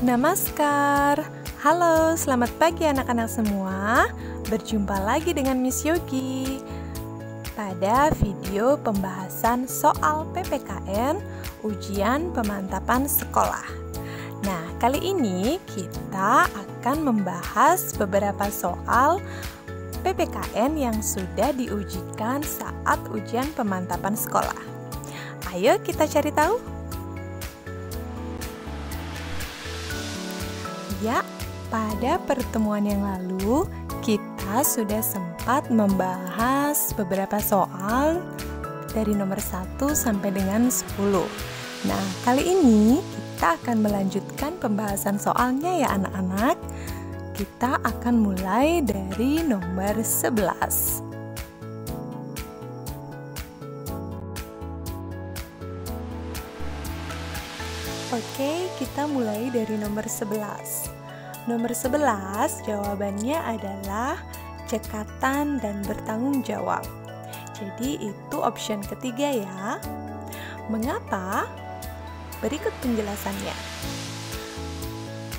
Namaskar. Halo, selamat pagi anak-anak semua. Berjumpa lagi dengan Miss Yogi pada video pembahasan soal PPKN ujian pemantapan sekolah. Nah, kali ini kita akan membahas beberapa soal PPKN yang sudah diujikan saat ujian pemantapan sekolah. Ayo kita cari tahu. Ya, pada pertemuan yang lalu kita sudah sempat membahas beberapa soal dari nomor 1 sampai dengan 10. Nah, kali ini kita akan melanjutkan pembahasan soalnya ya anak-anak. Kita akan mulai dari nomor 11. Oke, kita mulai dari nomor 11. Nomor 11 jawabannya adalah cekatan dan bertanggung jawab. Jadi itu option ketiga ya. Mengapa? Berikut penjelasannya.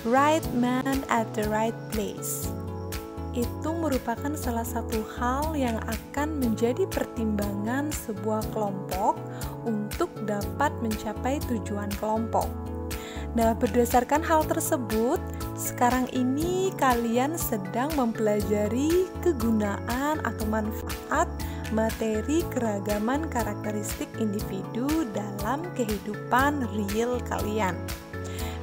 Right man at the right place. Itu merupakan salah satu hal yang akan menjadi pertimbangan sebuah kelompok untuk dapat mencapai tujuan kelompok. Nah, berdasarkan hal tersebut, sekarang ini kalian sedang mempelajari kegunaan atau manfaat materi keragaman karakteristik individu dalam kehidupan real kalian.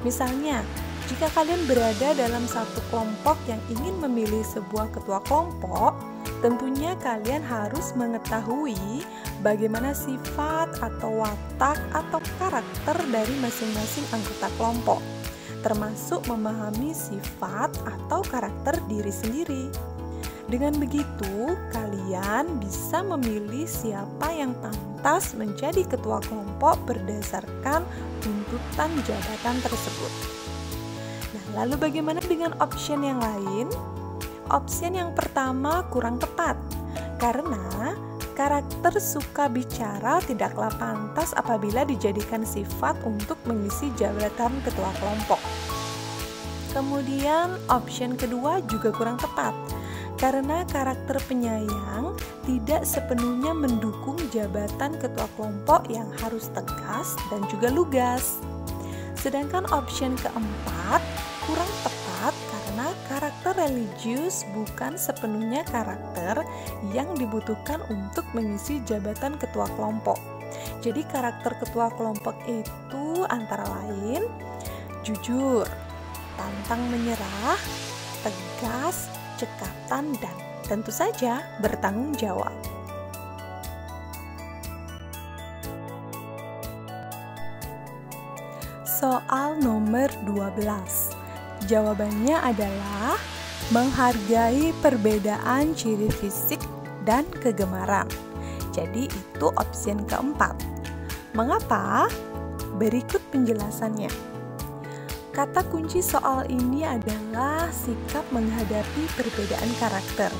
Misalnya, jika kalian berada dalam satu kelompok yang ingin memilih sebuah ketua kelompok, tentunya kalian harus mengetahui bagaimana sifat atau watak atau karakter dari masing-masing anggota kelompok, termasuk memahami sifat atau karakter diri sendiri. Dengan begitu, kalian bisa memilih siapa yang pantas menjadi ketua kelompok berdasarkan tuntutan jabatan tersebut. Nah, lalu bagaimana dengan option yang lain? Option yang pertama kurang tepat, karena karakter suka bicara tidaklah pantas apabila dijadikan sifat untuk mengisi jabatan ketua kelompok. Kemudian option kedua juga kurang tepat, karena karakter penyayang tidak sepenuhnya mendukung jabatan ketua kelompok yang harus tegas dan juga lugas. Sedangkan option keempat kurang tepat karena karakter religius bukan sepenuhnya karakter yang dibutuhkan untuk mengisi jabatan ketua kelompok. Jadi karakter ketua kelompok itu antara lain jujur, pantang menyerah, tegas, cekatan, dan tentu saja bertanggung jawab. Soal nomor 12. Jawabannya adalah menghargai perbedaan ciri fisik dan kegemaran. Jadi itu option keempat. Mengapa? Berikut penjelasannya. Kata kunci soal ini adalah sikap menghadapi perbedaan karakter.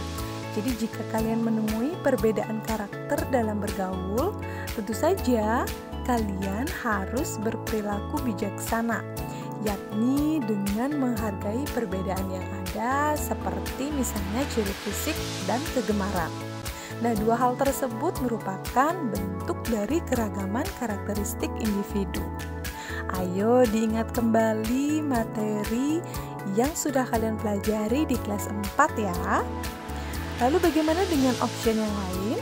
Jadi jika kalian menemui perbedaan karakter dalam bergaul, tentu saja kalian harus berperilaku bijaksana, yakni dengan menghargai perbedaan yang ada seperti misalnya ciri fisik dan kegemaran. Nah, dua hal tersebut merupakan bentuk dari keragaman karakteristik individu. Ayo diingat kembali materi yang sudah kalian pelajari di kelas 4 ya. Lalu bagaimana dengan option yang lain?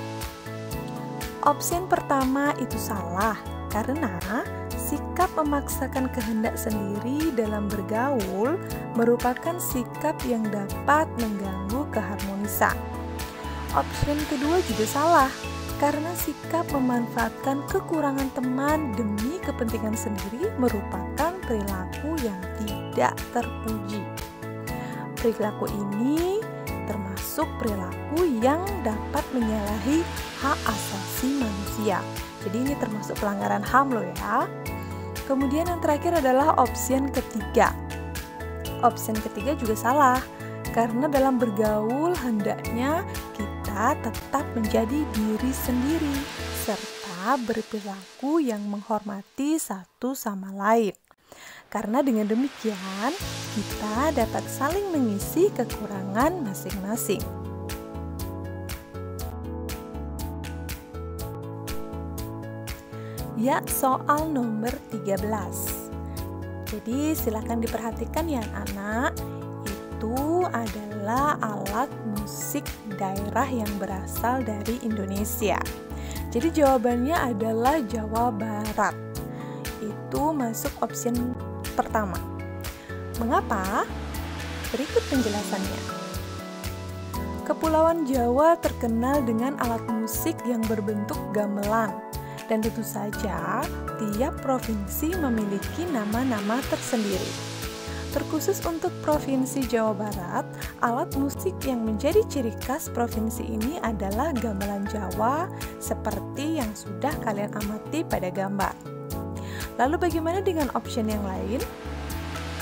Option pertama itu salah, karena sikap memaksakan kehendak sendiri dalam bergaul merupakan sikap yang dapat mengganggu keharmonisan. Option kedua juga salah, karena sikap memanfaatkan kekurangan teman demi kepentingan sendiri merupakan perilaku yang tidak terpuji. Perilaku ini termasuk perilaku yang dapat menyalahi hak asasi manusia. Jadi ini termasuk pelanggaran HAM loh ya. Kemudian yang terakhir adalah option ketiga. Option ketiga juga salah, karena dalam bergaul hendaknya kita tetap menjadi diri sendiri serta berperilaku yang menghormati satu sama lain. Karena dengan demikian, kita dapat saling mengisi kekurangan masing-masing. Ya, soal nomor 13. Jadi silakan diperhatikan ya anak-anak. Itu adalah alat musik daerah yang berasal dari Indonesia. Jadi jawabannya adalah Jawa Barat. Itu masuk option pertama. Mengapa? Berikut penjelasannya. Kepulauan Jawa terkenal dengan alat musik yang berbentuk gamelan. Dan tentu saja, tiap provinsi memiliki nama-nama tersendiri. Terkhusus untuk Provinsi Jawa Barat, alat musik yang menjadi ciri khas provinsi ini adalah gamelan Jawa seperti yang sudah kalian amati pada gambar. Lalu bagaimana dengan option yang lain?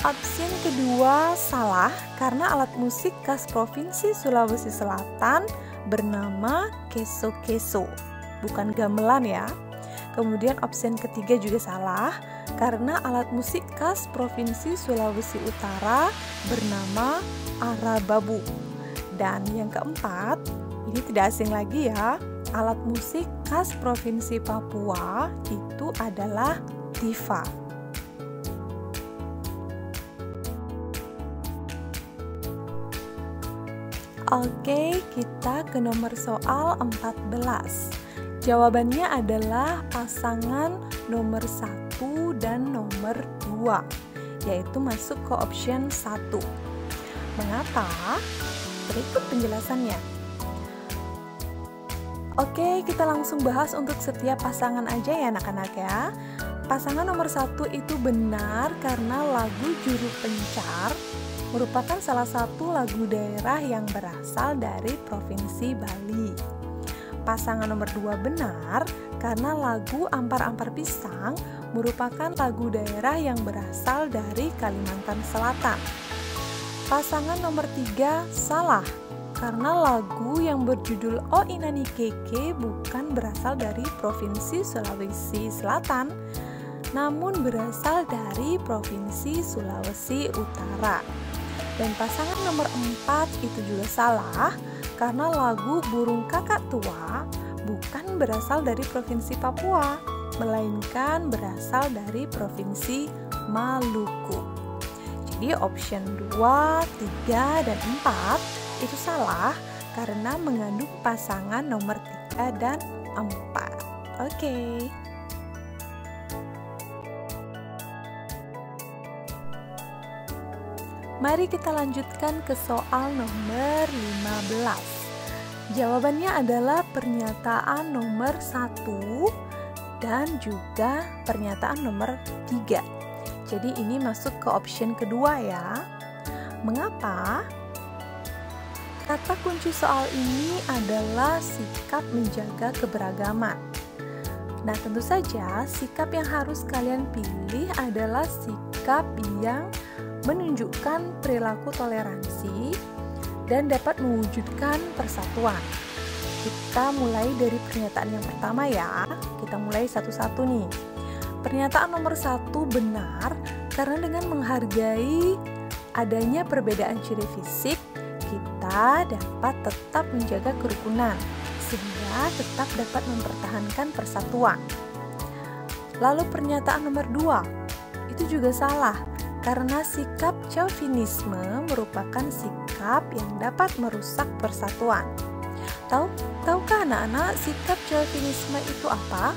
Option kedua salah karena alat musik khas Provinsi Sulawesi Selatan bernama keso-keso, bukan gamelan ya. Kemudian option ketiga juga salah karena alat musik khas Provinsi Sulawesi Utara bernama arababu. Dan yang keempat, ini tidak asing lagi ya, alat musik khas Provinsi Papua itu adalah tifa. Oke, kita ke nomor soal 14. Jawabannya adalah pasangan nomor 1 dan nomor 2, yaitu masuk ke option 1. Mengapa? Berikut penjelasannya. Oke, kita langsung bahas untuk setiap pasangan aja ya anak-anak ya. Pasangan nomor 1 itu benar karena lagu Juru Pencar merupakan salah satu lagu daerah yang berasal dari Provinsi Bali. Pasangan nomor 2 benar karena lagu Ampar-Ampar Pisang merupakan lagu daerah yang berasal dari Kalimantan Selatan. Pasangan nomor 3 salah karena lagu yang berjudul O Inani Keke bukan berasal dari Provinsi Sulawesi Selatan, namun berasal dari Provinsi Sulawesi Utara. Dan pasangan nomor 4 itu juga salah karena lagu Burung Kakak Tua bukan berasal dari Provinsi Papua, melainkan berasal dari Provinsi Maluku. Jadi option 2, 3, dan 4 itu salah karena mengandung pasangan nomor 3 dan 4. Oke. Mari kita lanjutkan ke soal nomor 15. Jawabannya adalah pernyataan nomor 1 dan juga pernyataan nomor 3. Jadi ini masuk ke option kedua ya. Mengapa? Kata kunci soal ini adalah sikap menjaga keberagaman. Nah, tentu saja sikap yang harus kalian pilih adalah sikap yang menunjukkan perilaku toleransi dan dapat mewujudkan persatuan. Kita mulai dari pernyataan yang pertama ya. Kita mulai satu-satu nih. Pernyataan nomor 1 benar karena dengan menghargai adanya perbedaan ciri fisik, kita dapat tetap menjaga kerukunan sehingga tetap dapat mempertahankan persatuan. Lalu pernyataan nomor 2 itu juga salah karena sikap chauvinisme merupakan sikap yang dapat merusak persatuan. Tahukah anak-anak sikap chauvinisme itu apa?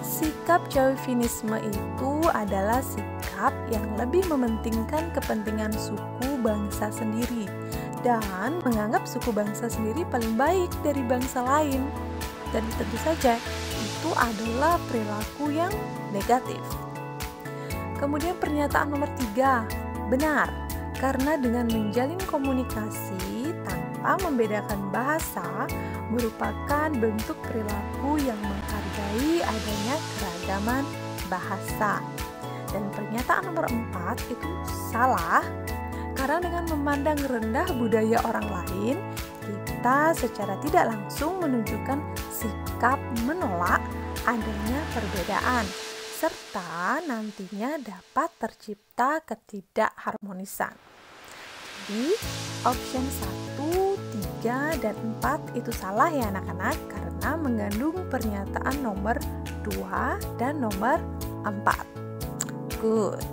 Sikap chauvinisme itu adalah sikap yang lebih mementingkan kepentingan suku bangsa sendiri dan menganggap suku bangsa sendiri paling baik dari bangsa lain. Dan tentu saja itu adalah perilaku yang negatif. Kemudian pernyataan nomor 3, benar, karena dengan menjalin komunikasi tanpa membedakan bahasa merupakan bentuk perilaku yang menghargai adanya keragaman bahasa. Dan pernyataan nomor 4 itu salah, karena dengan memandang rendah budaya orang lain, kita secara tidak langsung menunjukkan sikap menolak adanya perbedaan. serta nantinya dapat tercipta ketidakharmonisan. Jadi option 1, 3, dan 4 itu salah ya anak-anak, karena mengandung pernyataan nomor 2 dan nomor 4. Good.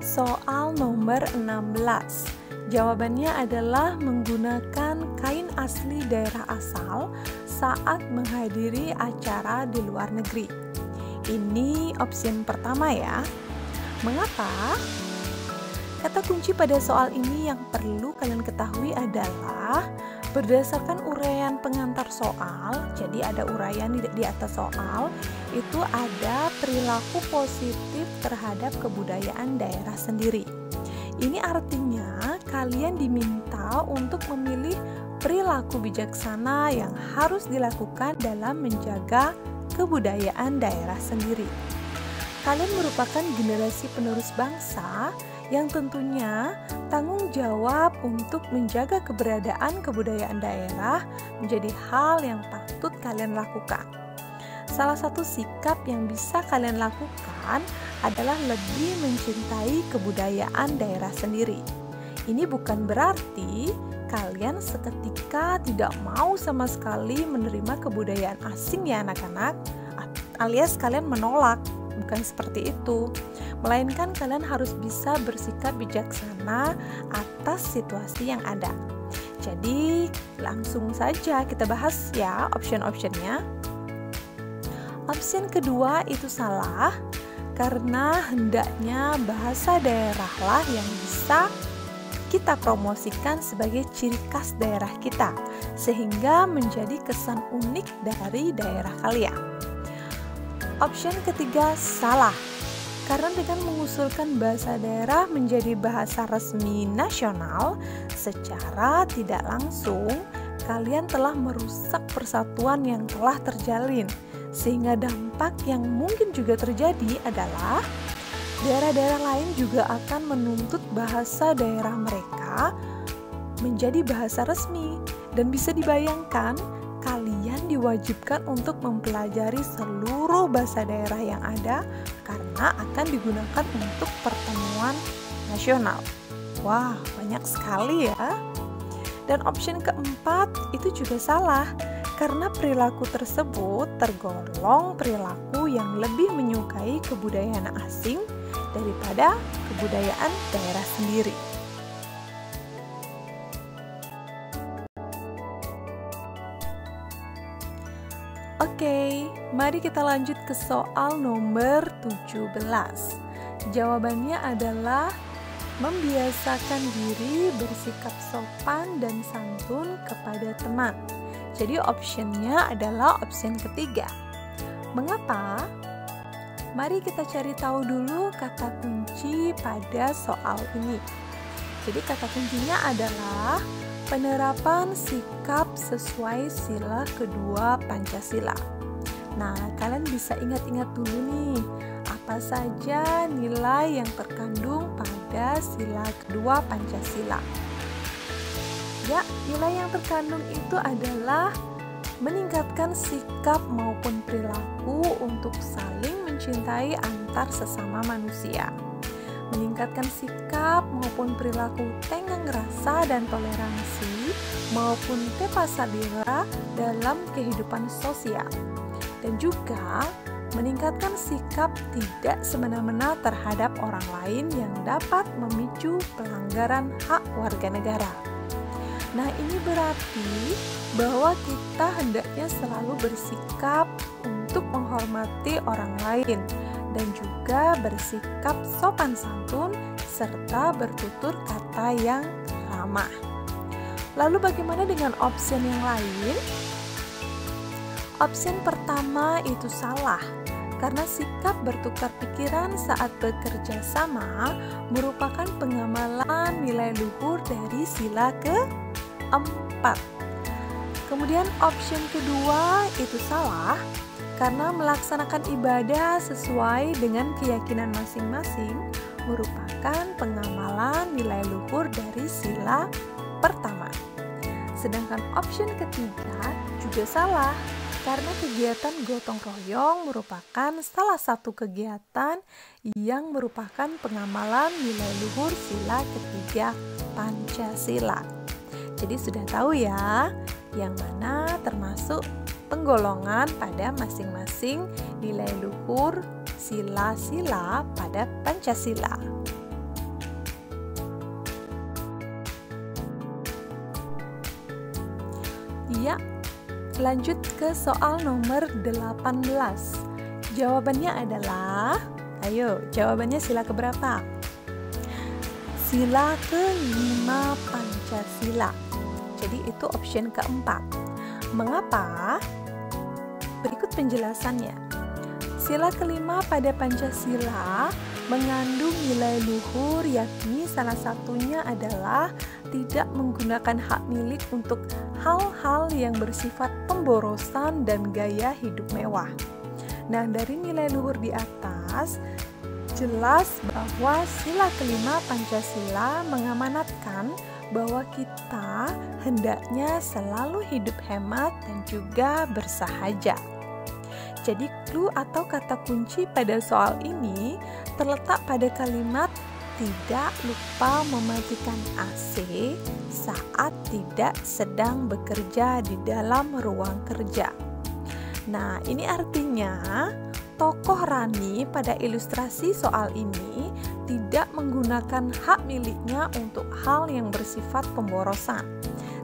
Soal nomor 16. Jawabannya adalah menggunakan kain asli daerah asal saat menghadiri acara di luar negeri. Ini opsi pertama ya. Mengapa? Kata kunci pada soal ini yang perlu kalian ketahui adalah berdasarkan uraian pengantar soal, jadi ada uraian di atas soal, itu ada perilaku positif terhadap kebudayaan daerah sendiri. Ini artinya kalian diminta untuk memilih perilaku bijaksana yang harus dilakukan dalam menjaga kebudayaan daerah sendiri. Kalian merupakan generasi penerus bangsa yang tentunya tanggung jawab untuk menjaga keberadaan kebudayaan daerah menjadi hal yang patut kalian lakukan. Salah satu sikap yang bisa kalian lakukan adalah lebih mencintai kebudayaan daerah sendiri. Ini bukan berarti kalian seketika tidak mau sama sekali menerima kebudayaan asing ya anak-anak, alias kalian menolak. Bukan seperti itu, melainkan kalian harus bisa bersikap bijaksana atas situasi yang ada. Jadi langsung saja kita bahas ya option-optionnya. Option kedua itu salah, karena hendaknya bahasa daerahlah yang bisa kita promosikan sebagai ciri khas daerah kita, sehingga menjadi kesan unik dari daerah kalian. Option ketiga salah, karena dengan mengusulkan bahasa daerah menjadi bahasa resmi nasional, secara tidak langsung kalian telah merusak persatuan yang telah terjalin, sehingga dampak yang mungkin juga terjadi adalah daerah-daerah lain juga akan menuntut bahasa daerah mereka menjadi bahasa resmi, dan bisa dibayangkan kalian diwajibkan untuk mempelajari seluruh bahasa daerah yang ada karena akan digunakan untuk pertemuan nasional. Wah, banyak sekali ya. Dan option keempat itu juga salah, karena perilaku tersebut tergolong perilaku yang lebih menyukai kebudayaan asing daripada kebudayaan daerah sendiri. Oke, mari kita lanjut ke soal nomor 17. Jawabannya adalah membiasakan diri bersikap sopan dan santun kepada teman. Jadi optionnya adalah option ketiga. Mengapa? Mari kita cari tahu dulu kata kunci pada soal ini. Jadi kata kuncinya adalah penerapan sikap sesuai sila kedua Pancasila. Nah, kalian bisa ingat-ingat dulu nih, apa saja nilai yang terkandung pada sila kedua Pancasila. Ya, nilai yang terkandung itu adalah meningkatkan sikap maupun perilaku untuk saling mencintai antar sesama manusia, meningkatkan sikap maupun perilaku tenggang rasa dan toleransi maupun tepasadera dalam kehidupan sosial, dan juga meningkatkan sikap tidak semena-mena terhadap orang lain yang dapat memicu pelanggaran hak warga negara. Nah, ini berarti bahwa kita hendaknya selalu bersikap untuk menghormati orang lain dan juga bersikap sopan santun serta bertutur kata yang ramah. Lalu bagaimana dengan opsi yang lain? Opsi pertama itu salah, karena sikap bertukar pikiran saat bekerja sama merupakan pengamalan nilai luhur dari sila keempat. Kemudian opsi kedua itu salah, karena melaksanakan ibadah sesuai dengan keyakinan masing-masing merupakan pengamalan nilai luhur dari sila pertama. Sedangkan opsi ketiga juga salah, karena kegiatan gotong royong merupakan salah satu kegiatan yang merupakan pengamalan nilai luhur sila ketiga Pancasila. Jadi sudah tahu ya, yang mana termasuk penggolongan pada masing-masing nilai luhur sila-sila pada Pancasila. Ya, lanjut ke soal nomor 18. Jawabannya adalah, ayo jawabannya sila keberapa? Sila ke-5 Pancasila. Jadi itu option keempat. Mengapa? Berikut penjelasannya. Sila ke-5 pada Pancasila mengandung nilai luhur, yakni salah satunya adalah tidak menggunakan hak milik untuk hal-hal yang bersifat pemborosan dan gaya hidup mewah. Nah, dari nilai luhur di atas, jelas bahwa sila ke-5 Pancasila mengamanatkan bahwa kita hendaknya selalu hidup hemat dan juga bersahaja. Jadi clue atau kata kunci pada soal ini terletak pada kalimat tidak lupa mematikan AC saat tidak sedang bekerja di dalam ruang kerja. Nah, ini artinya tokoh Rani pada ilustrasi soal ini tidak menggunakan hak miliknya untuk hal yang bersifat pemborosan,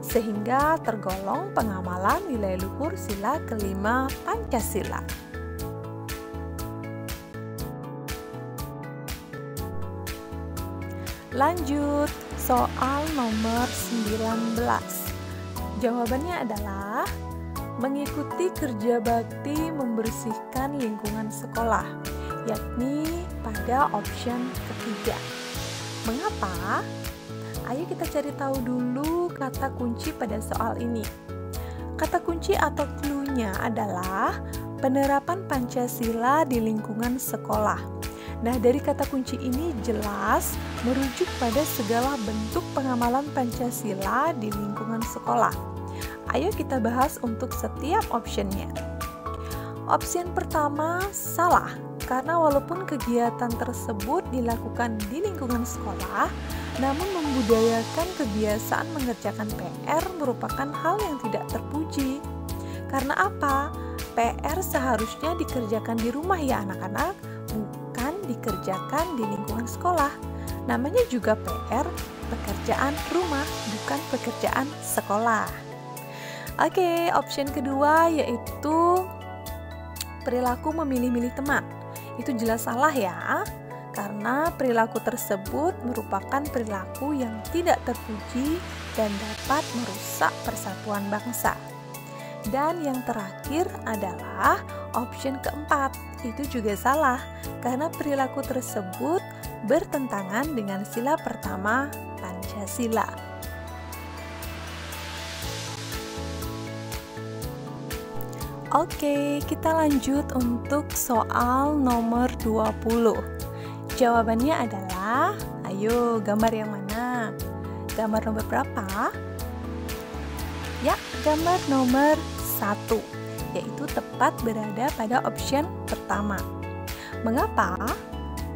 sehingga tergolong pengamalan nilai luhur sila ke-5 Pancasila. Lanjut, soal nomor 19. Jawabannya adalah mengikuti kerja bakti membersihkan lingkungan sekolah, yakni pada option ketiga. Mengapa? Ayo kita cari tahu dulu kata kunci pada soal ini. Kata kunci atau clue-nya adalah penerapan Pancasila di lingkungan sekolah. Nah, dari kata kunci ini jelas merujuk pada segala bentuk pengamalan Pancasila di lingkungan sekolah. Ayo kita bahas untuk setiap optionnya. Option pertama salah, karena walaupun kegiatan tersebut dilakukan di lingkungan sekolah, namun membudayakan kebiasaan mengerjakan PR merupakan hal yang tidak terpuji. Karena apa? PR seharusnya dikerjakan di rumah ya anak-anak, bukan dikerjakan di lingkungan sekolah. Namanya juga PR, pekerjaan rumah, bukan pekerjaan sekolah. Oke, option kedua yaitu perilaku memilih-milih teman. Itu jelas salah ya, karena perilaku tersebut merupakan perilaku yang tidak terpuji dan dapat merusak persatuan bangsa. Dan yang terakhir adalah option keempat, itu juga salah, karena perilaku tersebut bertentangan dengan sila pertama Pancasila. Oke, kita lanjut untuk soal nomor 20. Jawabannya adalah, ayo gambar yang mana? Gambar nomor berapa? Ya, gambar nomor 1, yaitu tepat berada pada option pertama. Mengapa?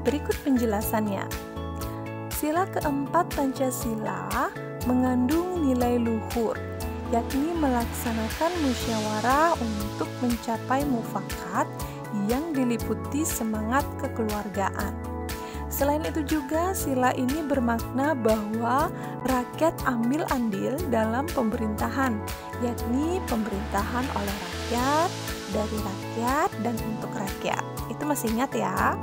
Berikut penjelasannya. Sila keempat Pancasila mengandung nilai luhur, yakni melaksanakan musyawarah untuk mencapai mufakat yang diliputi semangat kekeluargaan. Selain itu juga sila ini bermakna bahwa rakyat ambil andil dalam pemerintahan, yakni pemerintahan oleh rakyat, dari rakyat, dan untuk rakyat. Itu masih ingat ya?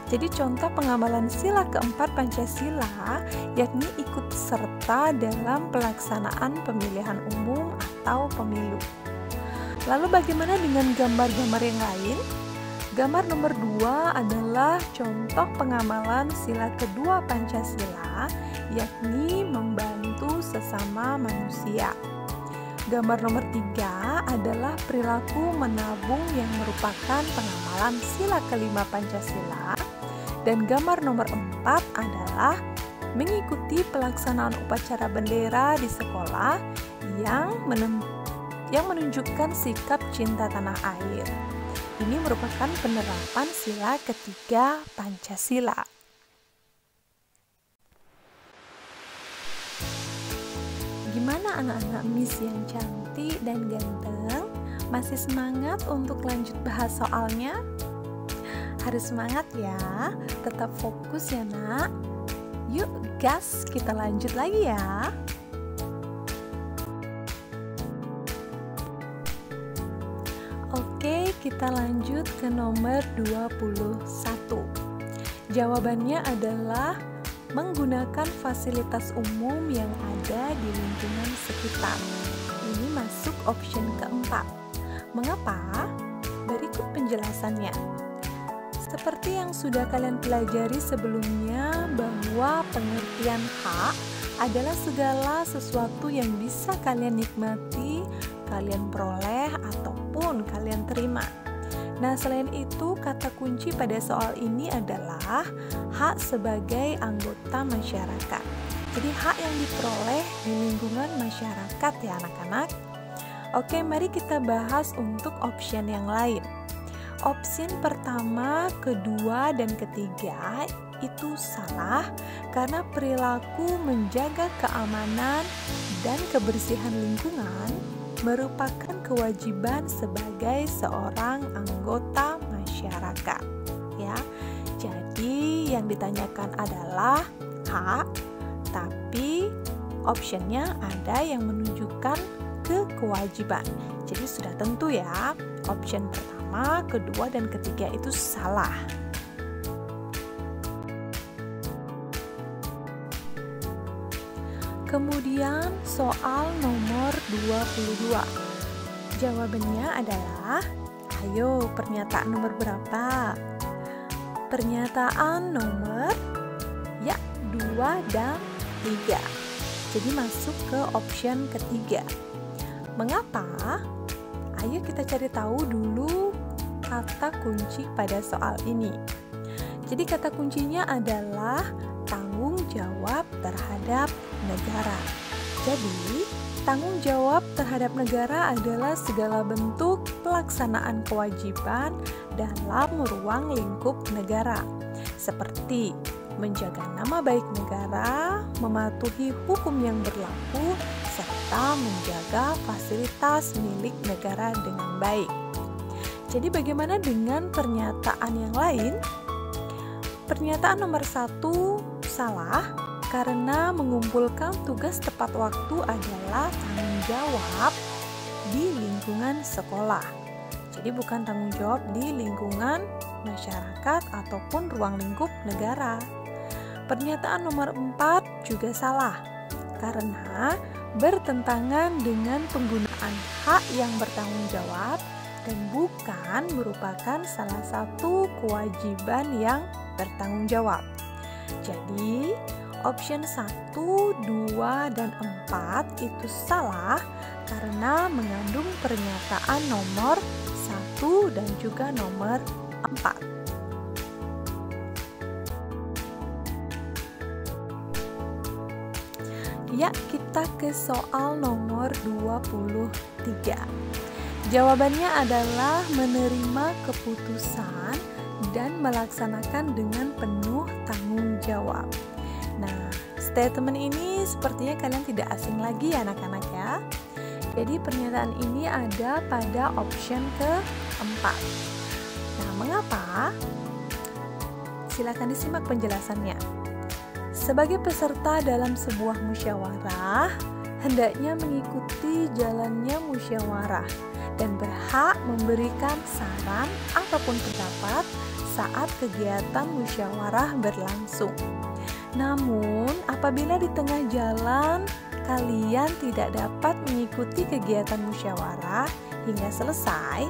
Jadi contoh pengamalan sila keempat Pancasila yakni ikut serta dalam pelaksanaan pemilihan umum atau pemilu. Lalu bagaimana dengan gambar-gambar yang lain? Gambar nomor 2 adalah contoh pengamalan sila kedua Pancasila, yakni membantu sesama manusia. Gambar nomor 3 adalah perilaku menabung yang merupakan pengamalan sila kelima Pancasila. Dan gambar nomor 4 adalah mengikuti pelaksanaan upacara bendera di sekolah yang yang menunjukkan sikap cinta tanah air. Ini merupakan penerapan sila ketiga Pancasila. Gimana anak-anak Miss yang cantik dan ganteng? Masih semangat untuk lanjut bahas soalnya? Harus semangat ya, tetap fokus ya nak. Yuk gas, kita lanjut lagi ya. Oke, kita lanjut ke nomor 21. Jawabannya adalah menggunakan fasilitas umum yang ada di lingkungan sekitar. Ini masuk option keempat. Mengapa? Berikut penjelasannya. Seperti yang sudah kalian pelajari sebelumnya, bahwa pengertian hak adalah segala sesuatu yang bisa kalian nikmati, kalian peroleh, ataupun kalian terima. Nah, selain itu, kata kunci pada soal ini adalah hak sebagai anggota masyarakat. Jadi, hak yang diperoleh di lingkungan masyarakat ya anak-anak. Oke, mari kita bahas untuk option yang lain. Option pertama, kedua, dan ketiga itu salah karena perilaku menjaga keamanan dan kebersihan lingkungan merupakan kewajiban sebagai seorang anggota masyarakat ya. Jadi yang ditanyakan adalah hak, tapi optionnya ada yang menunjukkan ke kewajiban. Jadi sudah tentu ya, option pertama, kedua, dan ketiga itu salah. Kemudian soal nomor 22. Jawabannya adalah, ayo pernyataan nomor berapa? Pernyataan nomor 2 dan 3. Jadi masuk ke option ketiga. Mengapa? Ayo kita cari tahu dulu kata kunci pada soal ini. Jadi kata kuncinya adalah tanggung jawab terhadap negara. Jadi, tanggung jawab terhadap negara adalah segala bentuk pelaksanaan kewajiban dalam ruang lingkup negara, seperti menjaga nama baik negara, mematuhi hukum yang berlaku, serta menjaga fasilitas milik negara dengan baik. Jadi bagaimana dengan pernyataan yang lain? Pernyataan nomor 1 salah karena mengumpulkan tugas tepat waktu adalah tanggung jawab di lingkungan sekolah. Jadi bukan tanggung jawab di lingkungan masyarakat ataupun ruang lingkup negara. Pernyataan nomor 4 juga salah karena bertentangan dengan penggunaan hak yang bertanggung jawab dan bukan merupakan salah satu kewajiban yang bertanggung jawab. Jadi, option 1, 2, dan 4 itu salah karena mengandung pernyataan nomor 1 dan juga nomor 4. Ya, kita ke soal nomor 23. Jawabannya adalah menerima keputusan dan melaksanakan dengan penuh tanggung jawab. Nah, statement ini sepertinya kalian tidak asing lagi ya anak-anak ya. Jadi pernyataan ini ada pada option keempat. Nah, mengapa? Silakan disimak penjelasannya. Sebagai peserta dalam sebuah musyawarah, hendaknya mengikuti jalannya musyawarah dan berhak memberikan saran ataupun pendapat saat kegiatan musyawarah berlangsung. Namun, apabila di tengah jalan kalian tidak dapat mengikuti kegiatan musyawarah hingga selesai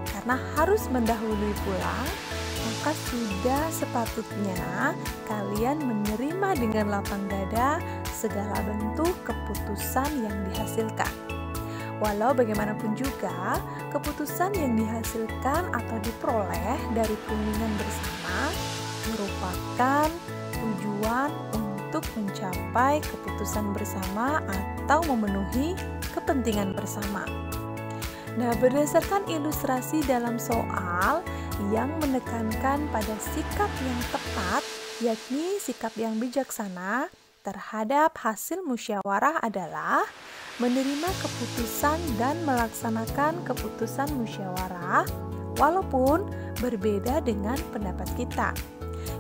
karena harus mendahului pulang, maka sudah sepatutnya kalian menerima dengan lapang dada segala bentuk keputusan yang dihasilkan. Walau bagaimanapun juga, keputusan yang dihasilkan atau diperoleh dari perundingan bersama merupakan tujuan untuk mencapai keputusan bersama atau memenuhi kepentingan bersama. Nah, berdasarkan ilustrasi dalam soal yang menekankan pada sikap yang tepat, yakni sikap yang bijaksana terhadap hasil musyawarah adalah menerima keputusan dan melaksanakan keputusan musyawarah walaupun berbeda dengan pendapat kita.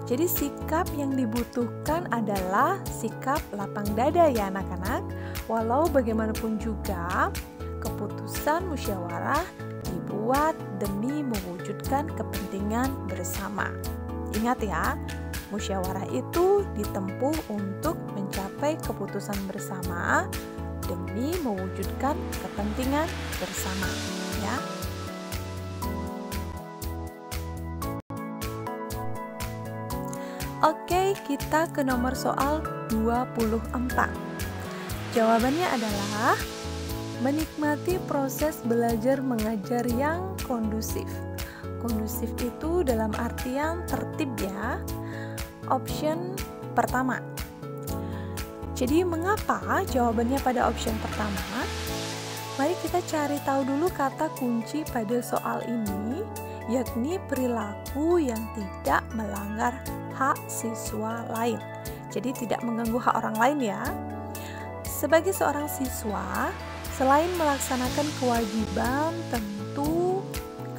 Jadi sikap yang dibutuhkan adalah sikap lapang dada ya anak-anak. Walau bagaimanapun juga, keputusan musyawarah dibuat demi mewujudkan kepentingan bersama. Ingat ya, musyawarah itu ditempuh untuk mencapai keputusan bersama demi mewujudkan kepentingan bersama, ya. Oke, kita ke nomor soal 24. Jawabannya adalah menikmati proses belajar mengajar yang kondusif. Kondusif itu dalam artian tertib ya. Option pertama. Jadi mengapa jawabannya pada option pertama? Mari kita cari tahu dulu kata kunci pada soal ini, yakni perilaku yang tidak melanggar hak siswa lain. Jadi tidak mengganggu hak orang lain ya. Sebagai seorang siswa, selain melaksanakan kewajiban, tentu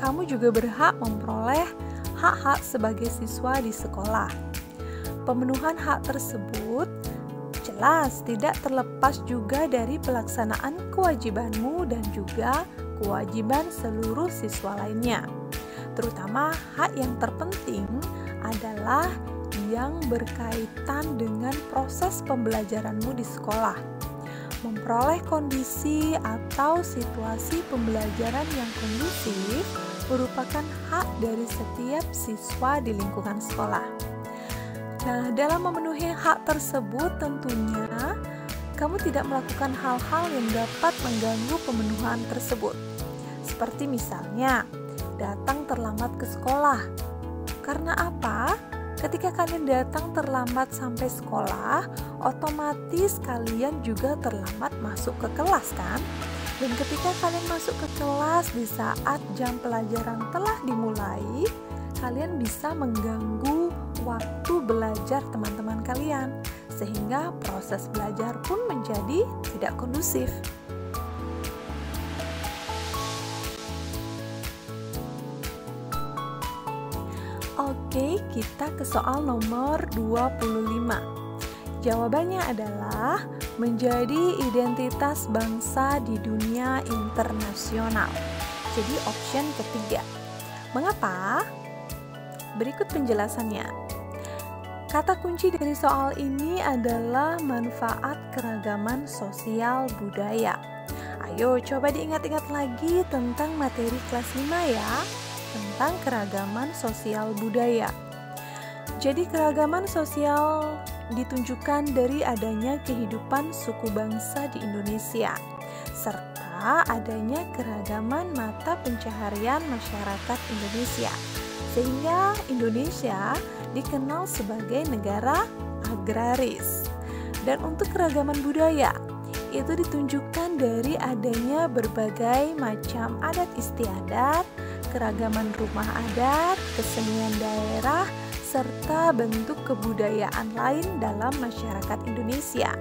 kamu juga berhak memperoleh hak-hak sebagai siswa di sekolah. Pemenuhan hak tersebut jelas tidak terlepas juga dari pelaksanaan kewajibanmu dan juga kewajiban seluruh siswa lainnya. Terutama hak yang terpenting adalah yang berkaitan dengan proses pembelajaranmu di sekolah. Memperoleh kondisi atau situasi pembelajaran yang kondusif merupakan hak dari setiap siswa di lingkungan sekolah. Nah, dalam memenuhi hak tersebut tentunya kamu tidak melakukan hal-hal yang dapat mengganggu pemenuhan tersebut. Seperti misalnya, datang terlambat ke sekolah. Karena apa? Ketika kalian datang terlambat sampai sekolah, otomatis kalian juga terlambat masuk ke kelas kan? Dan ketika kalian masuk ke kelas di saat jam pelajaran telah dimulai, kalian bisa mengganggu waktu belajar teman-teman kalian, sehingga proses belajar pun menjadi tidak kondusif. Oke, kita ke soal nomor 25. Jawabannya adalah menjadi identitas bangsa di dunia internasional. Jadi option ketiga. Mengapa? Berikut penjelasannya. Kata kunci dari soal ini adalah manfaat keragaman sosial budaya. Ayo coba diingat-ingat lagi tentang materi kelas 5 ya, tentang keragaman sosial budaya. Jadi keragaman sosial ditunjukkan dari adanya kehidupan suku bangsa di Indonesia, serta adanya keragaman mata pencaharian masyarakat Indonesia, sehingga Indonesia dikenal sebagai negara agraris. Dan untuk keragaman budaya, itu ditunjukkan dari adanya berbagai macam adat istiadat, keragaman rumah adat, kesenian daerah, serta bentuk kebudayaan lain dalam masyarakat Indonesia.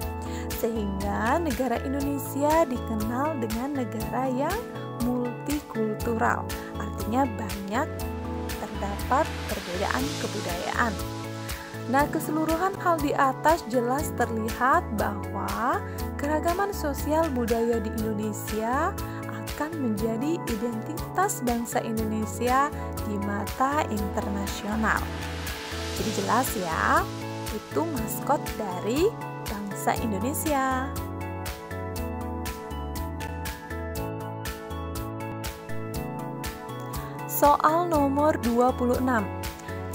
Sehingga negara Indonesia dikenal dengan negara yang multikultural, artinya banyak terdapat perbedaan kebudayaan. Nah, keseluruhan hal di atas jelas terlihat bahwa keragaman sosial budaya di Indonesia akan menjadi identitas bangsa Indonesia di mata internasional. Jadi jelas ya, itu maskot dari bangsa Indonesia. Soal nomor 26.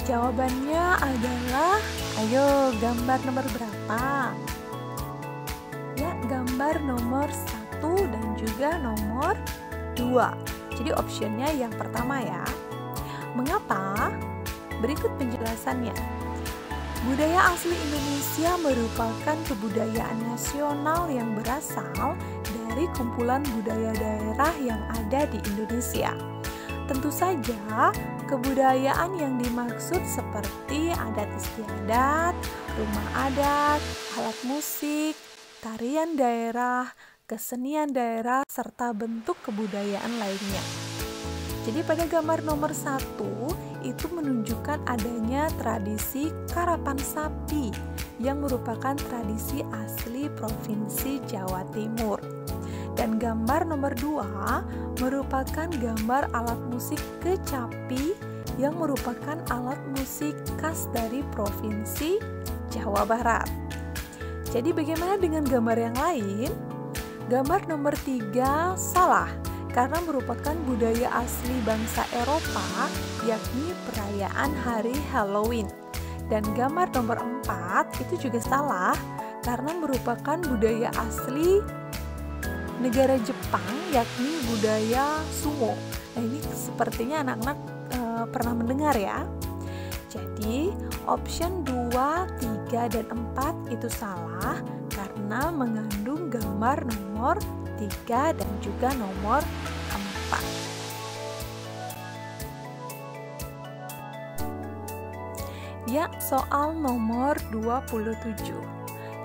Jawabannya adalah, ayo gambar nomor berapa? Ya, gambar nomor 1 dan juga nomor 2. Jadi optionnya yang pertama ya. Mengapa? Berikut penjelasannya. Budaya asli Indonesia merupakan kebudayaan nasional yang berasal dari kumpulan budaya daerah yang ada di Indonesia. Tentu saja, kebudayaan yang dimaksud seperti adat istiadat, rumah adat, alat musik, tarian daerah, kesenian daerah, serta bentuk kebudayaan lainnya. Jadi pada gambar nomor 1 itu menunjukkan adanya tradisi karapan sapi yang merupakan tradisi asli Provinsi Jawa Timur. Dan gambar nomor 2 merupakan gambar alat musik kecapi yang merupakan alat musik khas dari Provinsi Jawa Barat. Jadi bagaimana dengan gambar yang lain? Gambar nomor 3 salah karena merupakan budaya asli bangsa Eropa, yakni perayaan hari Halloween. Dan gambar nomor 4 itu juga salah karena merupakan budaya asli negara Jepang, yakni budaya sumo. Nah, ini sepertinya anak-anak pernah mendengar ya. Jadi option 2, 3, dan 4 itu salah karena mengandung gambar nomor 3 dan juga nomor 4. Ya, soal nomor 27.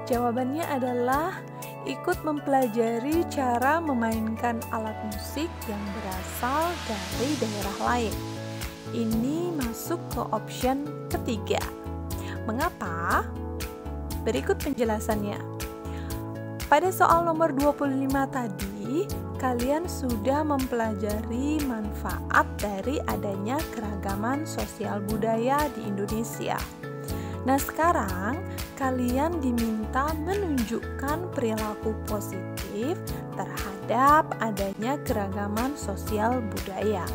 Jawabannya adalah ikut mempelajari cara memainkan alat musik yang berasal dari daerah lain. Ini masuk ke option ketiga. Mengapa? Berikut penjelasannya. Pada soal nomor 25 tadi, kalian sudah mempelajari manfaat dari adanya keragaman sosial budaya di Indonesia. Nah, sekarang kalian diminta menunjukkan perilaku positif terhadap adanya keragaman sosial budaya.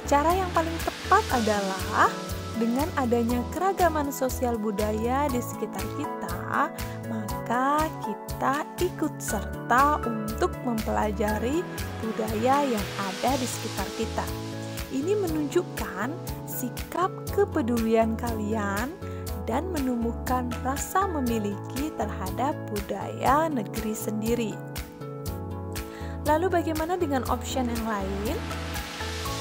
Cara yang paling tepat adalah dengan adanya keragaman sosial budaya di sekitar kita, maka kita ikut serta untuk mempelajari budaya yang ada di sekitar kita. Ini menunjukkan sikap kepedulian kalian dan menumbuhkan rasa memiliki terhadap budaya negeri sendiri. Lalu bagaimana dengan option yang lain?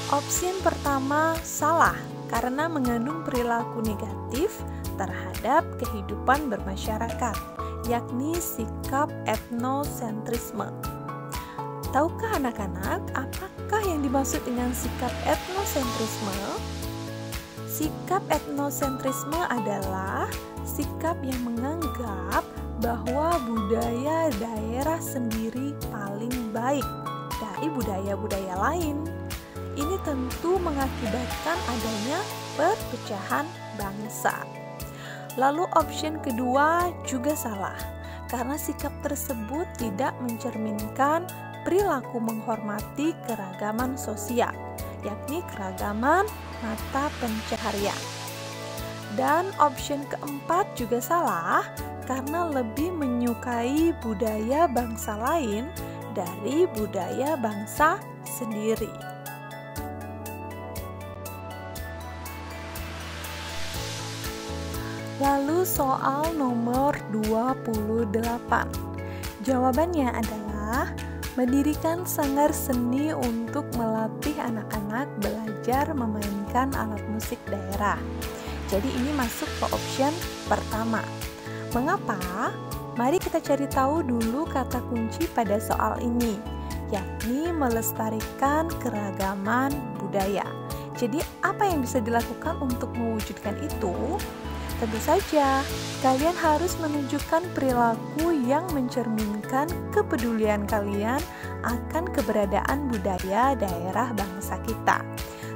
Option pertama salah karena mengandung perilaku negatif terhadap kehidupan bermasyarakat, yakni sikap etnosentrisme. Tahukah anak-anak apakah yang dimaksud dengan sikap etnosentrisme? Sikap etnosentrisme adalah sikap yang menganggap bahwa budaya daerah sendiri paling baik dari budaya-budaya lain. Ini tentu mengakibatkan adanya perpecahan bangsa. Lalu option kedua juga salah, karena sikap tersebut tidak mencerminkan perilaku menghormati keragaman sosial, yakni keragaman mata pencaharian. Dan option keempat juga salah karena lebih menyukai budaya bangsa lain dari budaya bangsa sendiri. Lalu soal nomor 28. Jawabannya adalah mendirikan sanggar seni untuk melatih anak-anak belajar memainkan alat musik daerah. Jadi ini masuk ke option pertama. Mengapa? Mari kita cari tahu dulu kata kunci pada soal ini, yakni melestarikan keragaman budaya. Jadi apa yang bisa dilakukan untuk mewujudkan itu? Tentu saja, kalian harus menunjukkan perilaku yang mencerminkan kepedulian kalian akan keberadaan budaya daerah bangsa kita.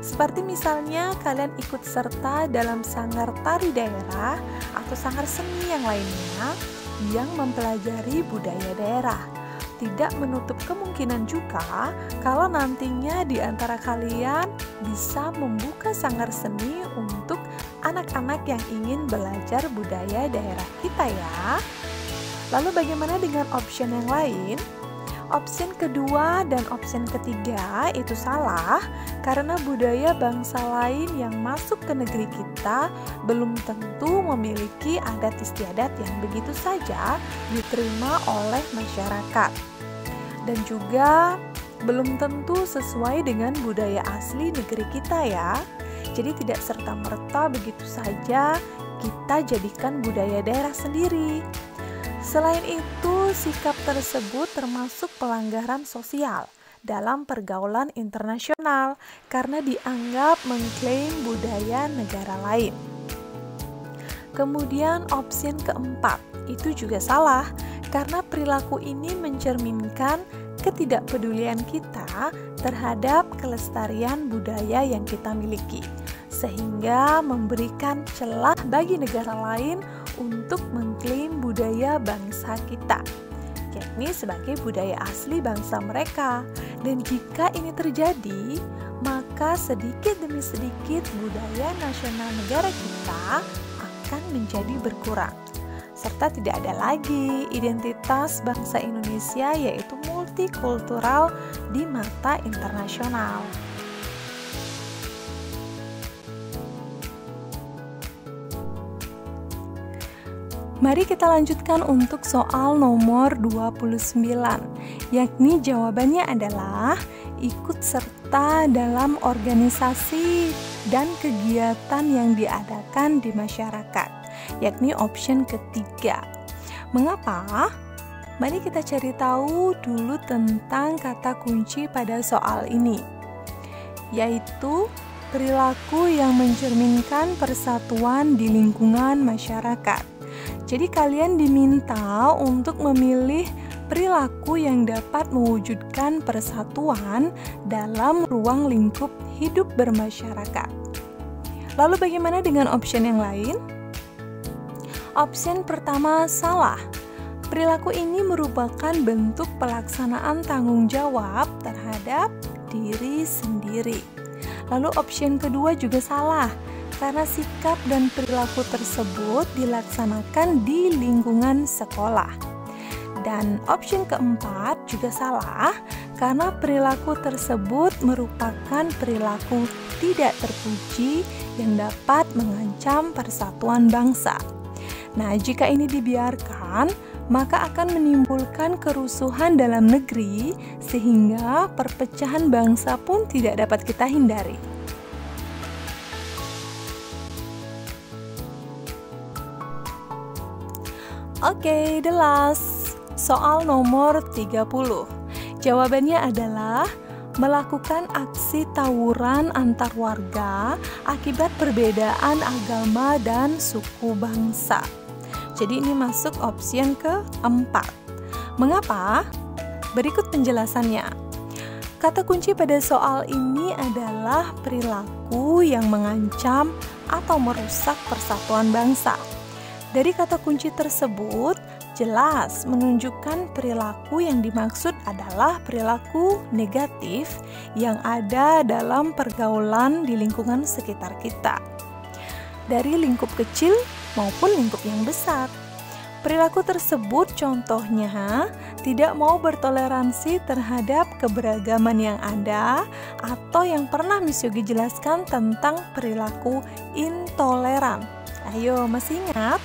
Seperti misalnya kalian ikut serta dalam sanggar tari daerah atau sanggar seni yang lainnya yang mempelajari budaya daerah. Tidak menutup kemungkinan juga kalau nantinya di antara kalian bisa membuka sanggar seni untuk anak-anak yang ingin belajar budaya daerah kita ya. Lalu bagaimana dengan option yang lain? Option kedua dan option ketiga itu salah karena budaya bangsa lain yang masuk ke negeri kita belum tentu memiliki adat istiadat yang begitu saja diterima oleh masyarakat. dan juga belum tentu sesuai dengan budaya asli negeri kita ya. Jadi tidak serta-merta begitu saja kita jadikan budaya daerah sendiri. Selain itu, sikap tersebut termasuk pelanggaran sosial dalam pergaulan internasional karena dianggap mengklaim budaya negara lain. Kemudian opsi keempat, itu juga salah karena perilaku ini mencerminkan ketidakpedulian kita terhadap kelestarian budaya yang kita miliki, sehingga memberikan celah bagi negara lain untuk mengklaim budaya bangsa kita, yakni sebagai budaya asli bangsa mereka. Dan jika ini terjadi, maka sedikit demi sedikit budaya nasional negara kita akan menjadi berkurang, serta tidak ada lagi identitas bangsa Indonesia yaitu multikultural di mata internasional. Mari kita lanjutkan untuk soal nomor 29, yakni jawabannya adalah ikut serta dalam organisasi dan kegiatan yang diadakan di masyarakat, yakni option ketiga. Mengapa? Mari kita cari tahu dulu tentang kata kunci pada soal ini, yaitu perilaku yang mencerminkan persatuan di lingkungan masyarakat. Jadi kalian diminta untuk memilih perilaku yang dapat mewujudkan persatuan dalam ruang lingkup hidup bermasyarakat. Lalu bagaimana dengan option yang lain? Option pertama salah. Perilaku ini merupakan bentuk pelaksanaan tanggung jawab terhadap diri sendiri. Lalu option kedua juga salah, karena sikap dan perilaku tersebut dilaksanakan di lingkungan sekolah. Dan option keempat juga salah, karena perilaku tersebut merupakan perilaku tidak terpuji yang dapat mengancam persatuan bangsa. Nah, jika ini dibiarkan, maka akan menimbulkan kerusuhan dalam negeri, sehingga perpecahan bangsa pun tidak dapat kita hindari. Oke, the last. Soal nomor 30. Jawabannya adalah melakukan aksi tawuran antar warga akibat perbedaan agama dan suku bangsa. Jadi ini masuk opsi yang keempat. Mengapa? Berikut penjelasannya. Kata kunci pada soal ini adalah perilaku yang mengancam atau merusak persatuan bangsa. Dari kata kunci tersebut, jelas menunjukkan perilaku yang dimaksud adalah perilaku negatif yang ada dalam pergaulan di lingkungan sekitar kita, dari lingkup kecil maupun lingkup yang besar. Perilaku tersebut contohnya tidak mau bertoleransi terhadap keberagaman yang ada, atau yang pernah Miss Yogi jelaskan tentang perilaku intoleran. Ayo, masih ingat?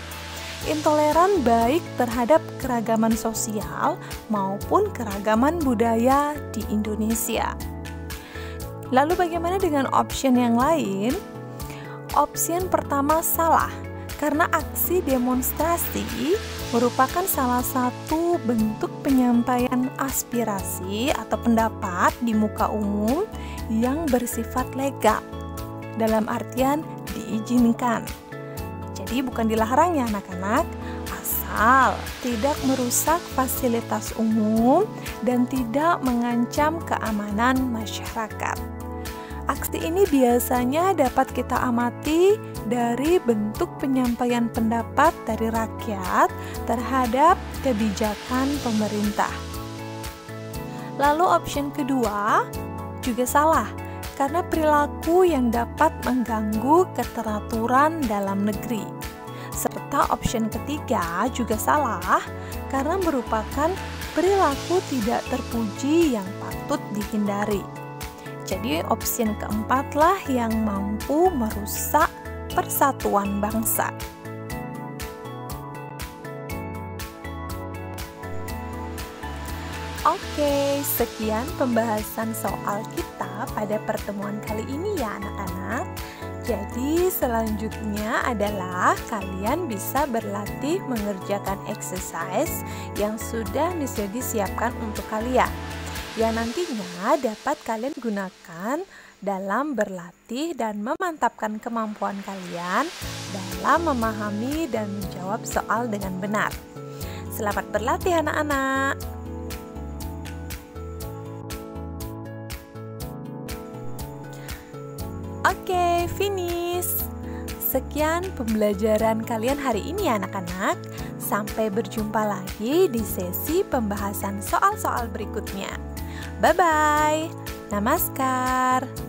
Intoleran baik terhadap keragaman sosial maupun keragaman budaya di Indonesia. Lalu bagaimana dengan option yang lain? Option pertama salah, karena aksi demonstrasi merupakan salah satu bentuk penyampaian aspirasi atau pendapat di muka umum yang bersifat legal, dalam artian diizinkan. Jadi bukan dilarang ya anak-anak, asal tidak merusak fasilitas umum dan tidak mengancam keamanan masyarakat. Aksi ini biasanya dapat kita amati dari bentuk penyampaian pendapat dari rakyat terhadap kebijakan pemerintah. Lalu option kedua juga salah, karena perilaku yang dapat mengganggu keteraturan dalam negeri. Serta option ketiga juga salah, karena merupakan perilaku tidak terpuji yang patut dihindari. Jadi option keempatlah yang mampu merusak persatuan bangsa. Oke, sekian pembahasan soal kita pada pertemuan kali ini ya anak-anak. Jadi selanjutnya adalah kalian bisa berlatih mengerjakan exercise yang sudah disiapkan untuk kalian, yang nantinya dapat kalian gunakan dalam berlatih dan memantapkan kemampuan kalian dalam memahami dan menjawab soal dengan benar. Selamat berlatih anak-anak. Oke, finish. Sekian pembelajaran kalian hari ini ya anak-anak. Sampai berjumpa lagi di sesi pembahasan soal-soal berikutnya. Bye-bye. Namaskar.